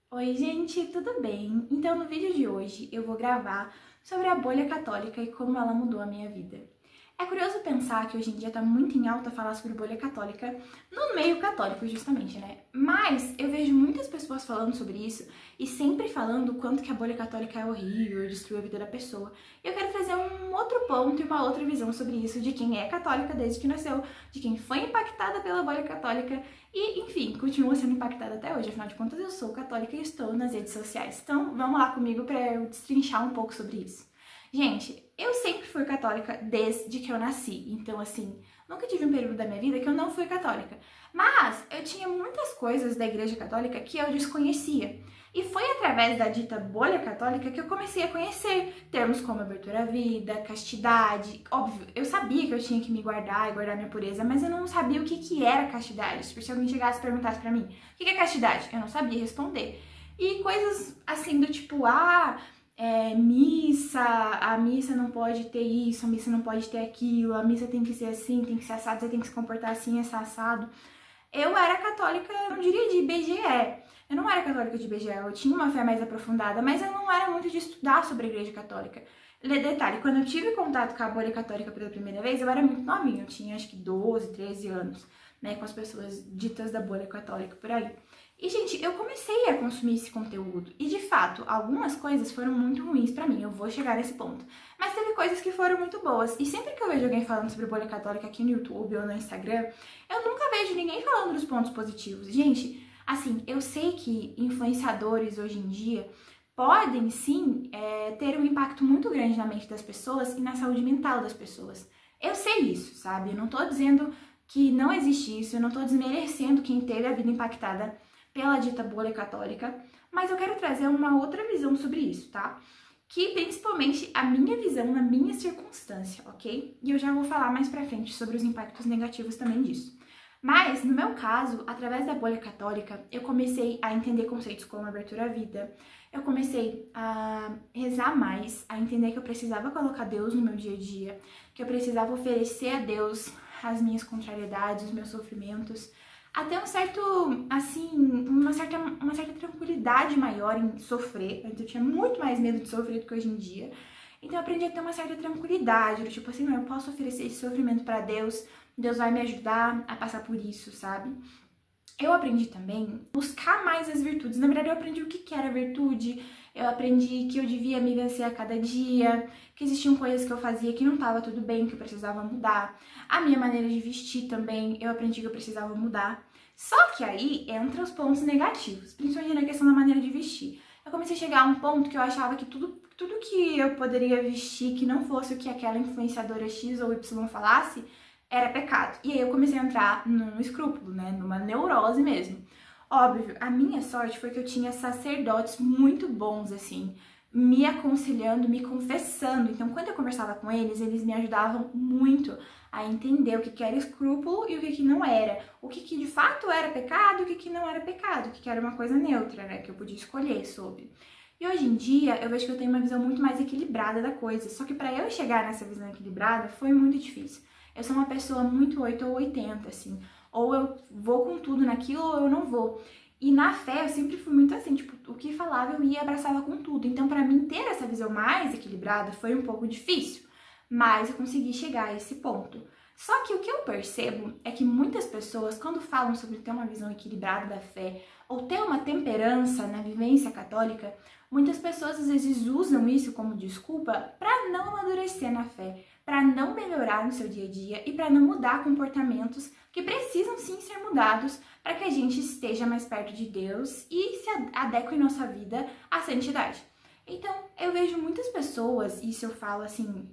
Oi, gente, tudo bem? Então, no vídeo de hoje eu vou gravar sobre a bolha católica e como ela mudou a minha vida. É curioso pensar que hoje em dia tá muito em alta falar sobre bolha católica no meio católico, justamente, né? Mas eu vejo muitas pessoas falando sobre isso e sempre falando o quanto que a bolha católica é horrível, destruiu a vida da pessoa. E eu quero trazer um outro ponto e uma outra visão sobre isso, de quem é católica desde que nasceu, de quem foi impactada pela bolha católica e, enfim, continua sendo impactada até hoje. Afinal de contas, eu sou católica e estou nas redes sociais. Então, vamos lá comigo para eu destrinchar um pouco sobre isso. Gente, eu sempre fui católica desde que eu nasci, então assim, nunca tive um período da minha vida que eu não fui católica, mas eu tinha muitas coisas da igreja católica que eu desconhecia, e foi através da dita bolha católica que eu comecei a conhecer termos como abertura à vida, castidade. Óbvio, eu sabia que eu tinha que me guardar e guardar minha pureza, mas eu não sabia o que era castidade. Porque se alguém chegasse e perguntasse pra mim, o que é castidade? Eu não sabia responder. E coisas assim do tipo, missa, a missa não pode ter isso, a missa não pode ter aquilo, a missa tem que ser assim, tem que ser assado, você tem que se comportar assim, assado. Eu era católica, não diria de IBGE, eu não era católica de IBGE, eu tinha uma fé mais aprofundada, mas eu não era muito de estudar sobre a igreja católica. Detalhe, quando eu tive contato com a bolha católica pela primeira vez, eu era muito novinha, eu tinha acho que 12, 13 anos, né, com as pessoas ditas da bolha católica por aí. E, gente, eu comecei a consumir esse conteúdo e, de fato, algumas coisas foram muito ruins pra mim, eu vou chegar nesse ponto. Mas teve coisas que foram muito boas. E sempre que eu vejo alguém falando sobre bolha católica aqui no YouTube ou no Instagram, eu nunca vejo ninguém falando dos pontos positivos. Gente, assim, eu sei que influenciadores hoje em dia podem, sim, ter um impacto muito grande na mente das pessoas e na saúde mental das pessoas. Eu sei isso, sabe? Eu não tô dizendo que não existe isso, eu não tô desmerecendo quem teve a vida impactada pela dita bolha católica, mas eu quero trazer uma outra visão sobre isso, tá? Que principalmente a minha visão na minha circunstância, ok? E eu já vou falar mais pra frente sobre os impactos negativos também disso. Mas, no meu caso, através da bolha católica, eu comecei a entender conceitos como abertura à vida, eu comecei a rezar mais, a entender que eu precisava colocar Deus no meu dia a dia, que eu precisava oferecer a Deus as minhas contrariedades, os meus sofrimentos, até um certo, assim, uma certa tranquilidade maior em sofrer. Antes eu tinha muito mais medo de sofrer do que hoje em dia. Então eu aprendi a ter uma certa tranquilidade, tipo assim, eu posso oferecer esse sofrimento para Deus, Deus vai me ajudar a passar por isso, sabe? Eu aprendi também a buscar mais as virtudes. Na verdade, eu aprendi o que era virtude, eu aprendi que eu devia me vencer a cada dia, que existiam coisas que eu fazia que não estava tudo bem, que eu precisava mudar. A minha maneira de vestir também, eu aprendi que eu precisava mudar. Só que aí entra os pontos negativos, principalmente na questão da maneira de vestir. Eu comecei a chegar a um ponto que eu achava que tudo que eu poderia vestir que não fosse o que aquela influenciadora X ou Y falasse, era pecado. E aí eu comecei a entrar num escrúpulo, né, numa neurose mesmo. Óbvio, a minha sorte foi que eu tinha sacerdotes muito bons, assim, me aconselhando, me confessando. Então, quando eu conversava com eles, eles me ajudavam muito a entender o que era escrúpulo e o que não era. O que de fato era pecado e o que não era pecado, o que era uma coisa neutra, né, que eu podia escolher sobre. E hoje em dia, eu vejo que eu tenho uma visão muito mais equilibrada da coisa. Só que para eu chegar nessa visão equilibrada, foi muito difícil. Eu sou uma pessoa muito 8 ou 80, assim. Ou eu vou com tudo naquilo ou eu não vou. E na fé eu sempre fui muito assim, tipo, o que falava eu ia e abraçava com tudo. Então pra mim ter essa visão mais equilibrada foi um pouco difícil, mas eu consegui chegar a esse ponto. Só que o que eu percebo é que muitas pessoas, quando falam sobre ter uma visão equilibrada da fé ou ter uma temperança na vivência católica, muitas pessoas às vezes usam isso como desculpa para não amadurecer na fé, para não melhorar no seu dia a dia e para não mudar comportamentos que precisam sim ser mudados para que a gente esteja mais perto de Deus e se adeque em nossa vida à santidade. Então, eu vejo muitas pessoas, isso eu falo assim,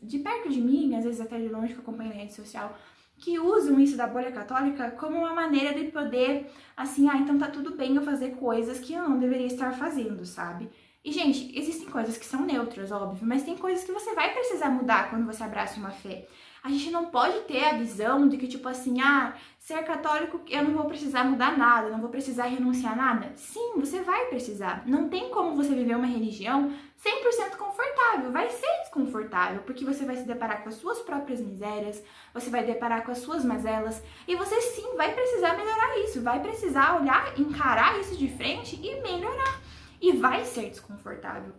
de perto de mim, às vezes até de longe que eu acompanho na rede social, que usam isso da bolha católica como uma maneira de poder, assim, então tá tudo bem eu fazer coisas que eu não deveria estar fazendo, sabe? E, gente, existem coisas que são neutras, óbvio, mas tem coisas que você vai precisar mudar quando você abraça uma fé. A gente não pode ter a visão de que, tipo assim, ser católico eu não vou precisar mudar nada, não vou precisar renunciar a nada. Sim, você vai precisar. Não tem como você viver uma religião 100% confortável. Vai ser desconfortável, porque você vai se deparar com as suas próprias misérias, você vai deparar com as suas mazelas, e você sim vai precisar melhorar isso, vai precisar olhar, encarar isso de frente e melhorar. vai ser desconfortável.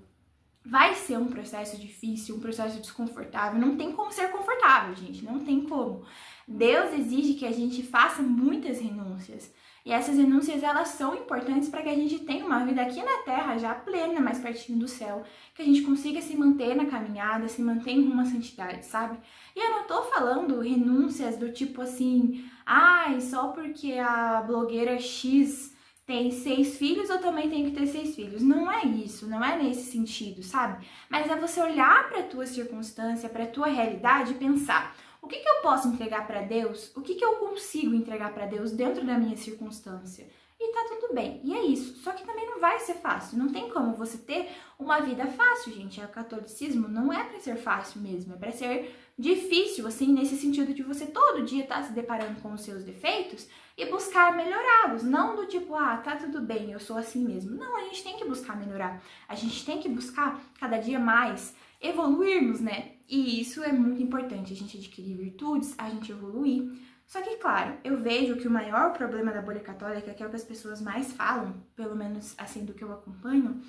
Vai ser um processo difícil, um processo desconfortável. Não tem como ser confortável, gente. Não tem como. Deus exige que a gente faça muitas renúncias. E essas renúncias, elas são importantes para que a gente tenha uma vida aqui na Terra já plena, mais pertinho do céu. Que a gente consiga se manter na caminhada, se manter em uma santidade, sabe? E eu não tô falando renúncias do tipo assim, ai, só porque a blogueira X tem 6 filhos, eu também tenho que ter 6 filhos. Não é isso, não é nesse sentido, sabe? Mas é você olhar para a tua circunstância, para a tua realidade e pensar: o que eu posso entregar para Deus? O que eu consigo entregar para Deus dentro da minha circunstância? E tá tudo bem. E é isso. Só que também não vai ser fácil. Não tem como você ter uma vida fácil, gente. O catolicismo não é para ser fácil mesmo. É para ser difícil, assim, nesse sentido de você todo dia estar se deparando com os seus defeitos e buscar melhorá-los. Não do tipo, ah, tá tudo bem, eu sou assim mesmo. Não, a gente tem que buscar melhorar. A gente tem que buscar cada dia mais evoluirmos, né? E isso é muito importante, a gente adquirir virtudes, a gente evoluir. Só que, claro, eu vejo que o maior problema da bolha católica, que é o que as pessoas mais falam, pelo menos assim do que eu acompanho,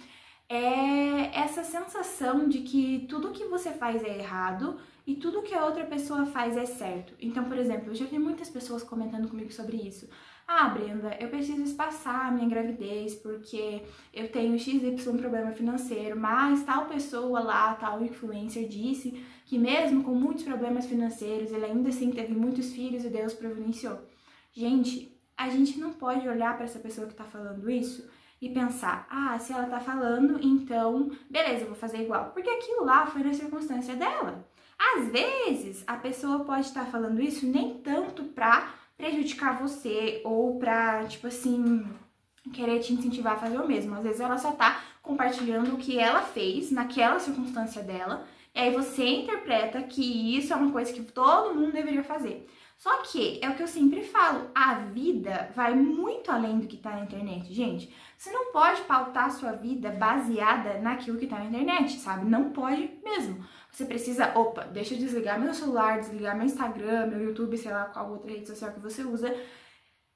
é essa sensação de que tudo que você faz é errado e tudo que a outra pessoa faz é certo. Então, por exemplo, eu já vi muitas pessoas comentando comigo sobre isso. Ah, Brenda, eu preciso espaçar a minha gravidez porque eu tenho XY problema financeiro, mas tal pessoa lá, tal influencer disse que mesmo com muitos problemas financeiros, ele ainda assim teve muitos filhos e Deus providenciou. Gente, a gente não pode olhar para essa pessoa que tá falando isso e pensar, ah, se ela tá falando, então, beleza, eu vou fazer igual. Porque aquilo lá foi na circunstância dela. Às vezes, a pessoa pode estar falando isso nem tanto pra prejudicar você ou pra, tipo assim, querer te incentivar a fazer o mesmo. Às vezes ela só tá compartilhando o que ela fez naquela circunstância dela, e aí você interpreta que isso é uma coisa que todo mundo deveria fazer. Só que, é o que eu sempre falo, a vida vai muito além do que tá na internet, gente. Você não pode pautar a sua vida baseada naquilo que tá na internet, sabe? Não pode mesmo. Você precisa, opa, deixa eu desligar meu celular, desligar meu Instagram, meu YouTube, sei lá, qual outra rede social que você usa,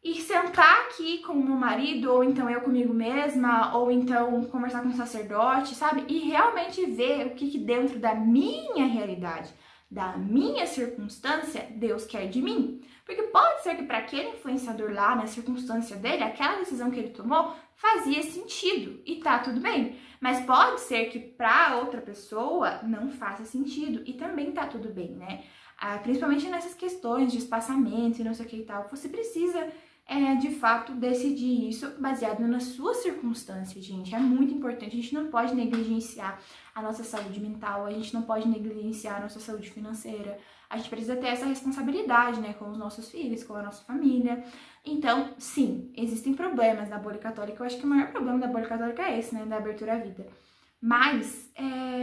e sentar aqui com o meu marido, ou então eu comigo mesma, ou então conversar com um sacerdote, sabe? E realmente ver o que dentro da minha realidade, da minha circunstância, Deus quer de mim. Porque pode ser que para aquele influenciador lá, na circunstância dele, aquela decisão que ele tomou fazia sentido e tá tudo bem. Mas pode ser que para outra pessoa não faça sentido e também tá tudo bem, né? Principalmente nessas questões de espaçamento e não sei o que e tal, você precisa de fato decidir isso baseado na sua circunstância, gente. É muito importante, a gente não pode negligenciar a nossa saúde mental, a gente não pode negligenciar a nossa saúde financeira, a gente precisa ter essa responsabilidade, né, com os nossos filhos, com a nossa família. Então, sim, existem problemas na bolha católica, eu acho que o maior problema da bolha católica é esse, né, da abertura à vida. Mas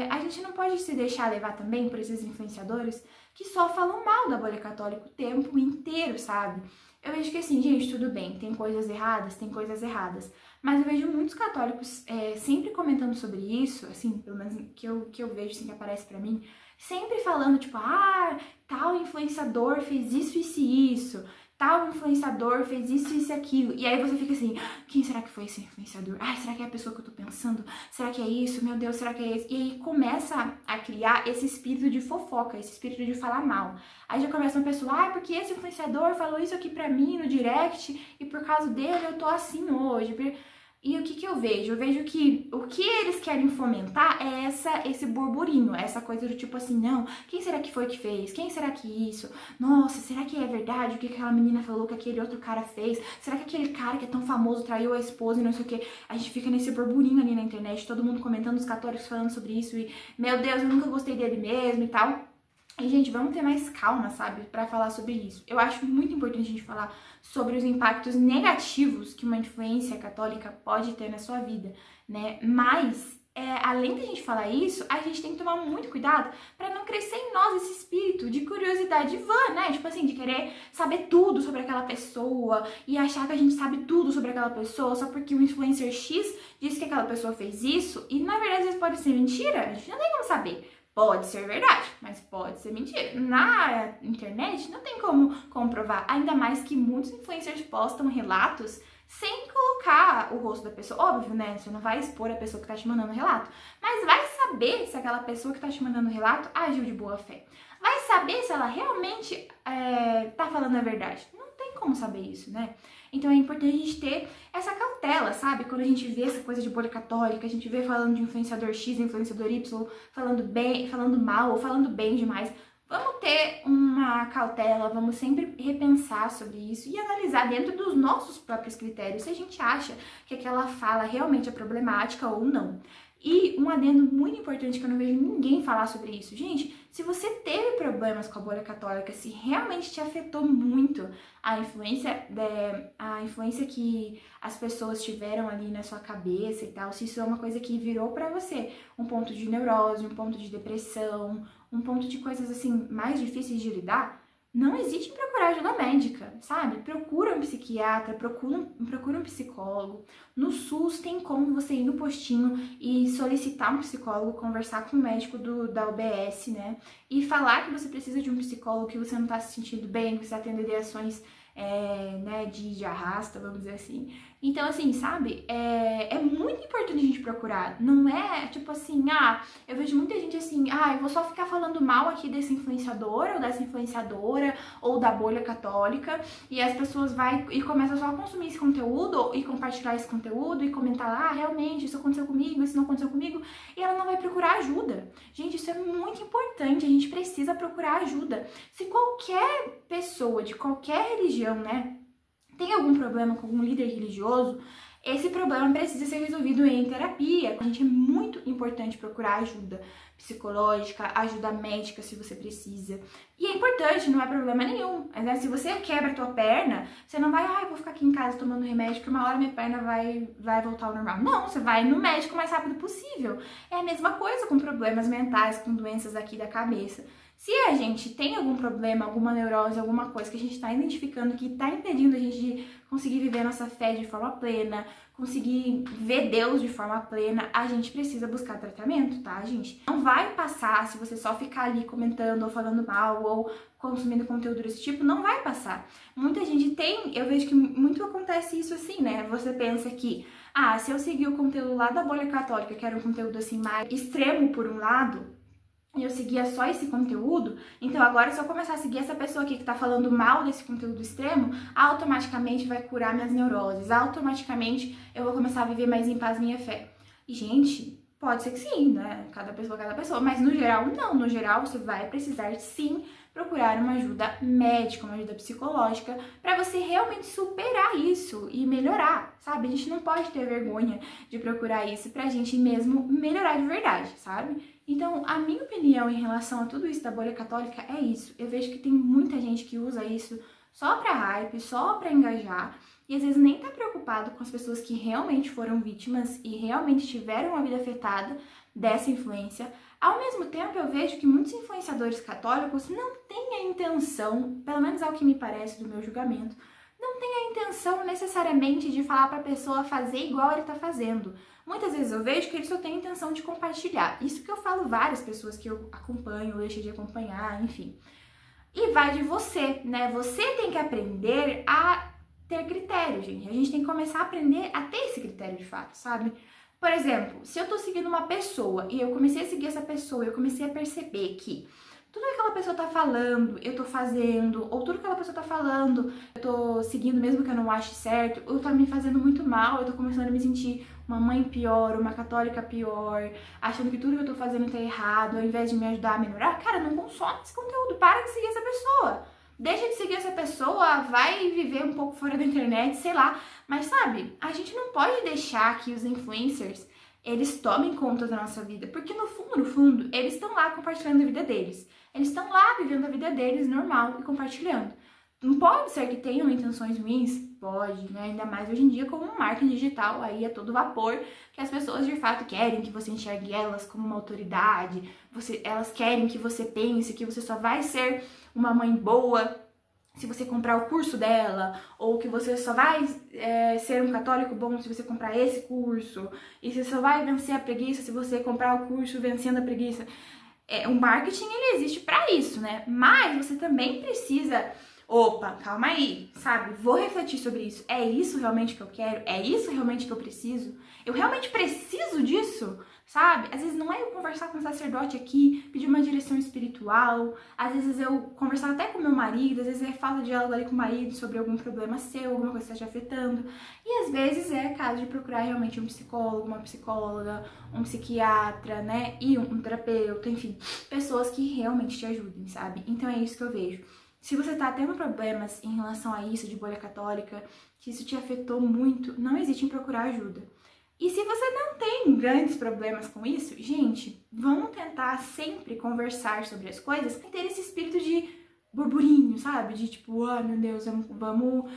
a gente não pode se deixar levar também por esses influenciadores que só falam mal da bolha católica o tempo inteiro, sabe? Eu vejo que assim, gente, tudo bem, tem coisas erradas, mas eu vejo muitos católicos sempre comentando sobre isso, assim, pelo menos que eu vejo, assim, que aparece pra mim, sempre falando, tipo, ah, tal influenciador fez isso e isso, tal influenciador fez isso e aquilo, e aí você fica assim, quem será que foi esse influenciador? Ai, será que é a pessoa que eu tô pensando? Será que é isso? Meu Deus, será que é isso? E aí começa a criar esse espírito de fofoca, esse espírito de falar mal. Aí já começa uma pessoa, ah, porque esse influenciador falou isso aqui pra mim no direct, e por causa dele eu tô assim hoje. E o que eu vejo? Eu vejo que o que eles querem fomentar é esse burburinho, essa coisa do tipo assim, não, quem será que foi que fez? Quem será que isso? Nossa, será que é verdade o que aquela menina falou que aquele outro cara fez? Será que aquele cara que é tão famoso traiu a esposa e não sei o que? A gente fica nesse burburinho ali na internet, todo mundo comentando, os católicos falando sobre isso e, meu Deus, eu nunca gostei dele mesmo e tal. E, gente, vamos ter mais calma, sabe, pra falar sobre isso. Eu acho muito importante a gente falar sobre os impactos negativos que uma influência católica pode ter na sua vida, né? Mas, além de a gente falar isso, a gente tem que tomar muito cuidado pra não crescer em nós esse espírito de curiosidade vã, né? Tipo assim, de querer saber tudo sobre aquela pessoa e achar que a gente sabe tudo sobre aquela pessoa só porque o influencer X disse que aquela pessoa fez isso e, na verdade, às vezes pode ser mentira. A gente não tem como saber. Pode ser verdade, mas pode ser mentira. Na internet não tem como comprovar, ainda mais que muitos influencers postam relatos sem colocar o rosto da pessoa. Óbvio, né? Você não vai expor a pessoa que tá te mandando o relato, mas vai saber se aquela pessoa que tá te mandando o relato agiu de boa fé. Vai saber se ela realmente tá falando a verdade. Não tem como saber isso, né? Então é importante a gente ter essa cautela, sabe? Quando a gente vê essa coisa de bolha católica, a gente vê falando de influenciador X, influenciador Y, falando bem, falando mal ou falando bem demais. Vamos ter uma cautela, vamos sempre repensar sobre isso e analisar dentro dos nossos próprios critérios se a gente acha que aquela fala realmente é problemática ou não. E um adendo muito importante que eu não vejo ninguém falar sobre isso. Gente, se você teve problemas com a bolha católica, se realmente te afetou muito a influência que as pessoas tiveram ali na sua cabeça e tal, se isso é uma coisa que virou pra você um ponto de neurose, um ponto de depressão, um ponto de coisas assim mais difíceis de lidar, não hesite em procurar ajuda médica, sabe? Procura um psiquiatra, procura um psicólogo. No SUS tem como você ir no postinho e solicitar um psicólogo, conversar com o médico da UBS, né? E falar que você precisa de um psicólogo, que você não tá se sentindo bem, que você tá tendo ideações né, de arrasta, vamos dizer assim. Então, assim, sabe? É muito importante a gente procurar. Não é tipo assim, eu vejo muita gente assim, eu vou só ficar falando mal aqui desse influenciador ou dessa influenciadora ou da bolha católica e as pessoas começam só a consumir esse conteúdo e compartilhar esse conteúdo e comentar lá, realmente, isso aconteceu comigo, isso não aconteceu comigo, e ela não vai procurar ajuda. Gente, isso é muito importante, a gente precisa procurar ajuda. Se qualquer pessoa de qualquer religião, né, tem algum problema com algum líder religioso, esse problema precisa ser resolvido em terapia. A gente é muito importante procurar ajuda psicológica, ajuda médica se você precisa. E é importante, não é problema nenhum. Né? Se você quebra a tua perna, você não vai, vou ficar aqui em casa tomando remédio que uma hora minha perna vai voltar ao normal. Não, você vai no médico o mais rápido possível. É a mesma coisa com problemas mentais, com doenças aqui da cabeça. Se a gente tem algum problema, alguma neurose, alguma coisa que a gente está identificando que está impedindo a gente de conseguir viver nossa fé de forma plena, conseguir ver Deus de forma plena, a gente precisa buscar tratamento, tá, gente? Não vai passar se você só ficar ali comentando ou falando mal ou consumindo conteúdo desse tipo, não vai passar. Muita gente eu vejo que muito acontece isso assim, né? Você pensa que, se eu seguir o conteúdo lá da bolha católica, que era um conteúdo assim mais extremo por um lado, e eu seguia só esse conteúdo, então agora se eu começar a seguir essa pessoa aqui que tá falando mal desse conteúdo extremo, automaticamente vai curar minhas neuroses, automaticamente eu vou começar a viver mais em paz minha fé. E, gente, pode ser que sim, né? Cada pessoa, mas no geral não, no geral você vai precisar sim procurar uma ajuda médica, uma ajuda psicológica, para você realmente superar isso e melhorar, sabe? A gente não pode ter vergonha de procurar isso pra gente mesmo melhorar de verdade, sabe? Então, a minha opinião em relação a tudo isso da bolha católica é isso. Eu vejo que tem muita gente que usa isso só pra hype, só pra engajar, e às vezes nem tá preocupado com as pessoas que realmente foram vítimas e realmente tiveram a vida afetada dessa influência. Ao mesmo tempo, eu vejo que muitos influenciadores católicos não têm a intenção, pelo menos ao que me parece do meu julgamento, não tem a intenção necessariamente de falar para a pessoa fazer igual ele está fazendo. Muitas vezes eu vejo que ele só tem a intenção de compartilhar. Isso que eu falo várias pessoas que eu acompanho, ou deixei de acompanhar, enfim. E vai de você, né? Você tem que aprender a ter critério, gente. A gente tem que começar a aprender a ter esse critério de fato, sabe? Por exemplo, se eu tô seguindo uma pessoa e eu comecei a seguir essa pessoa e eu comecei a perceber que tudo que aquela pessoa tá falando, eu tô fazendo, ou tudo que aquela pessoa tá falando, eu tô seguindo mesmo que eu não ache certo, ou tá me fazendo muito mal, eu tô começando a me sentir uma mãe pior, uma católica pior, achando que tudo que eu tô fazendo tá errado, ao invés de me ajudar a melhorar, cara, não consome esse conteúdo, para de seguir essa pessoa. Deixa de seguir essa pessoa, vai viver um pouco fora da internet, sei lá. Mas sabe, a gente não pode deixar que os influencers, eles tomem conta da nossa vida, porque no fundo, eles estão lá compartilhando a vida deles. Eles estão lá vivendo a vida deles normal e compartilhando. Não pode ser que tenham intenções ruins? Pode, né? Ainda mais hoje em dia com o marketing digital aí a todo vapor, que as pessoas de fato querem que você enxergue elas como uma autoridade, elas querem que você pense que você só vai ser uma mãe boa se você comprar o curso dela, ou que você só vai ser um católico bom se você comprar esse curso, e você só vai vencer a preguiça se você comprar o curso vencendo a preguiça. O marketing, ele existe para isso, né? Mas você também precisa opa, calma aí, sabe? Vou refletir sobre isso. É isso realmente que eu quero? É isso realmente que eu preciso? Eu realmente preciso disso? Sabe? Às vezes não é eu conversar com um sacerdote aqui, pedir uma direção espiritual, às vezes eu conversar até com meu marido, às vezes é falta de diálogo ali com o marido sobre algum problema seu, alguma coisa que está te afetando. E às vezes é caso de procurar realmente um psicólogo, uma psicóloga, um psiquiatra, né? E um terapeuta, enfim, pessoas que realmente te ajudem, sabe? Então é isso que eu vejo. Se você tá tendo problemas em relação a isso de bolha católica, que isso te afetou muito, não hesite em procurar ajuda. E se você não tem grandes problemas com isso, gente, vamos tentar sempre conversar sobre as coisas e ter esse espírito de burburinho, sabe? De tipo, ah, meu Deus, vamos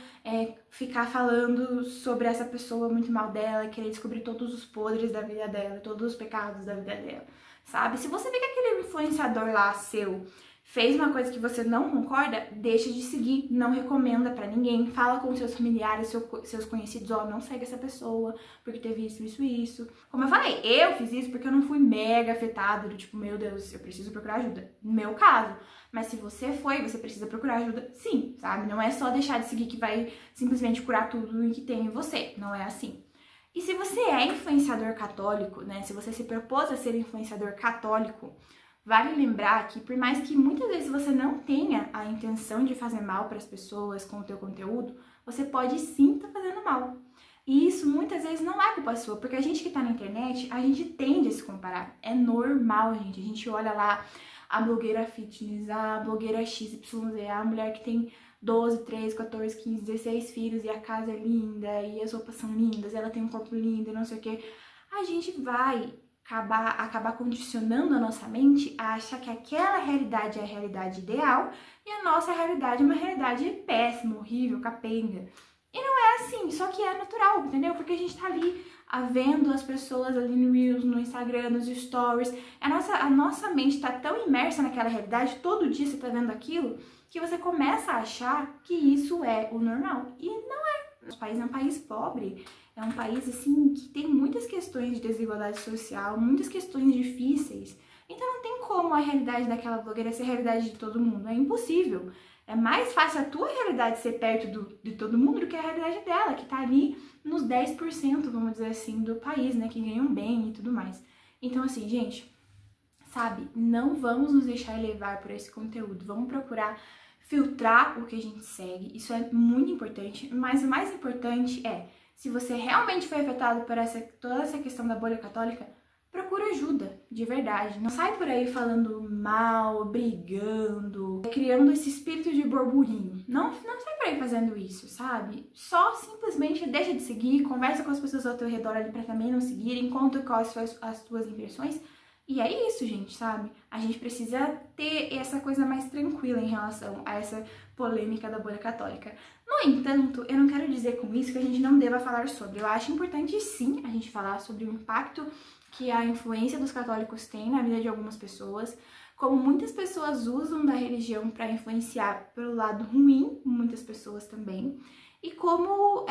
ficar falando sobre essa pessoa muito mal dela, querer descobrir todos os podres da vida dela, todos os pecados da vida dela, sabe? Se você vê que aquele influenciador lá seu fez uma coisa que você não concorda, deixa de seguir, não recomenda pra ninguém, fala com seus familiares, seus conhecidos, ó, não segue essa pessoa, porque teve isso. Como eu falei, eu fiz isso porque eu não fui mega afetada, do tipo, meu Deus, eu preciso procurar ajuda. No meu caso. Mas se você foi, você precisa procurar ajuda, sim, sabe? Não é só deixar de seguir que vai simplesmente curar tudo que tem em você, não é assim. E se você é influenciador católico, né, se você se propôs a ser influenciador católico, vale lembrar que por mais que muitas vezes você não tenha a intenção de fazer mal para as pessoas com o teu conteúdo, você pode sim estar fazendo mal. E isso muitas vezes não é culpa sua, porque a gente que tá na internet, a gente tende a se comparar. É normal, gente. A gente olha lá a blogueira fitness, a blogueira XYZ, a mulher que tem 12, 13, 14, 15, 16 filhos e a casa é linda e as roupas são lindas, ela tem um corpo lindo, não sei o quê. A gente vai acabar condicionando a nossa mente a achar que aquela realidade é a realidade ideal e a nossa realidade é uma realidade péssima, horrível, capenga. E não é assim, só que é natural, entendeu? Porque a gente tá ali vendo as pessoas ali no Reels, no Instagram, nos Stories. A nossa mente tá tão imersa naquela realidade, todo dia você tá vendo aquilo, que você começa a achar que isso é o normal. E não é. Nosso país é um país pobre. É um país, assim, que tem muitas questões de desigualdade social, muitas questões difíceis. Então não tem como a realidade daquela blogueira ser a realidade de todo mundo. É impossível. É mais fácil a tua realidade ser perto de todo mundo do que a realidade dela, que tá ali nos 10%, vamos dizer assim, do país, né? Que ganham bem e tudo mais. Então, assim, gente, sabe? Não vamos nos deixar levar por esse conteúdo. Vamos procurar filtrar o que a gente segue. Isso é muito importante. Mas o mais importante é, se você realmente foi afetado por toda essa questão da bolha católica, procura ajuda, de verdade. Não sai por aí falando mal, brigando, criando esse espírito de burburinho. Não sai por aí fazendo isso, sabe? Só simplesmente deixa de seguir, conversa com as pessoas ao teu redor ali pra também não seguirem, conta quais são as tuas impressões. E é isso, gente, sabe? A gente precisa ter essa coisa mais tranquila em relação a essa polêmica da bolha católica. No entanto, eu não quero dizer com isso que a gente não deva falar sobre. Eu acho importante, sim, a gente falar sobre o impacto que a influência dos católicos tem na vida de algumas pessoas, como muitas pessoas usam da religião para influenciar pelo lado ruim, muitas pessoas também, e como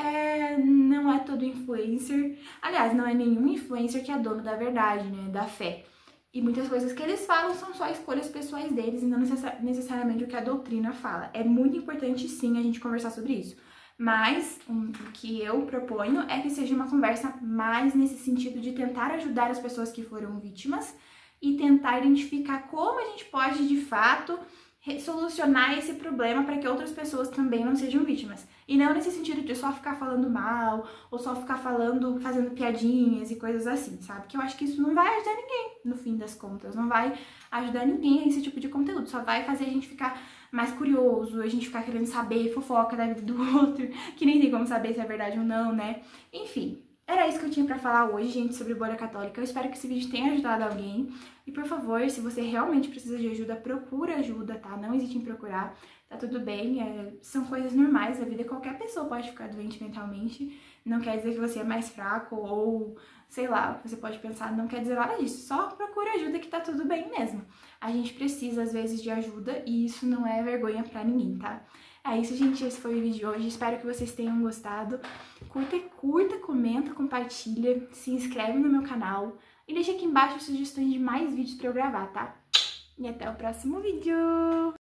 não é todo influencer, aliás, não é nenhum influencer que é dono da verdade, né, da fé. E muitas coisas que eles falam são só escolhas pessoais deles e não necessariamente o que a doutrina fala. É muito importante, sim, a gente conversar sobre isso. Mas o que eu proponho é que seja uma conversa mais nesse sentido de tentar ajudar as pessoas que foram vítimas e tentar identificar como a gente pode, de fato, solucionar esse problema para que outras pessoas também não sejam vítimas. E não nesse sentido de só ficar falando mal, ou só ficar fazendo piadinhas e coisas assim, sabe? Que eu acho que isso não vai ajudar ninguém, no fim das contas. Não vai ajudar ninguém esse tipo de conteúdo. Só vai fazer a gente ficar mais curioso, a gente ficar querendo saber fofoca da vida do outro, que nem tem como saber se é verdade ou não, né? Enfim, era isso que eu tinha pra falar hoje, gente, sobre bolha católica. Eu espero que esse vídeo tenha ajudado alguém. E, por favor, se você realmente precisa de ajuda, procura ajuda, tá? Não hesite em procurar, tá tudo bem. São coisas normais da vida. Qualquer pessoa pode ficar doente mentalmente. Não quer dizer que você é mais fraco ou, sei lá, você pode pensar, não quer dizer nada disso. Só procura ajuda que tá tudo bem mesmo. A gente precisa, às vezes, de ajuda e isso não é vergonha pra ninguém, tá? É isso, gente. Esse foi o vídeo de hoje. Espero que vocês tenham gostado. Curta, comenta, compartilha, se inscreve no meu canal e deixa aqui embaixo sugestões de mais vídeos pra eu gravar, tá? E até o próximo vídeo!